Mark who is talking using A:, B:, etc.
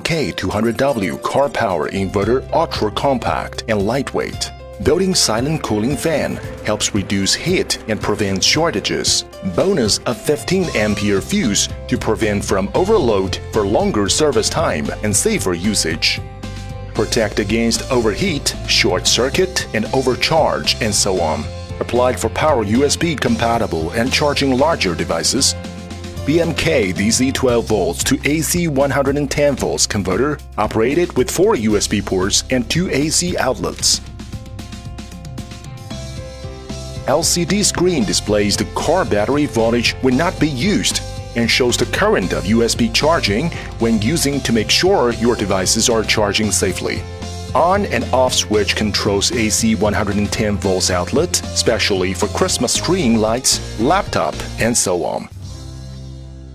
A: BMK 200W car power inverter ultra compact and lightweight. Built-in silent cooling fan helps reduce heat and prevent shortages. Bonus of 15 ampere fuse to prevent from overload for longer service time and safer usage. Protect against overheat, short circuit, and overcharge, and so on. Applied for power USB compatible and charging larger devices. BMK DC12 volts to AC 110 volts converter operated with 4 USB ports and 2 AC outlets. LCD screen displays the car battery voltage when not be used and shows the current of USB charging when using to make sure your devices are charging safely. On and off switch controls AC 110 volts outlet, especially for Christmas string lights, laptop, and so on.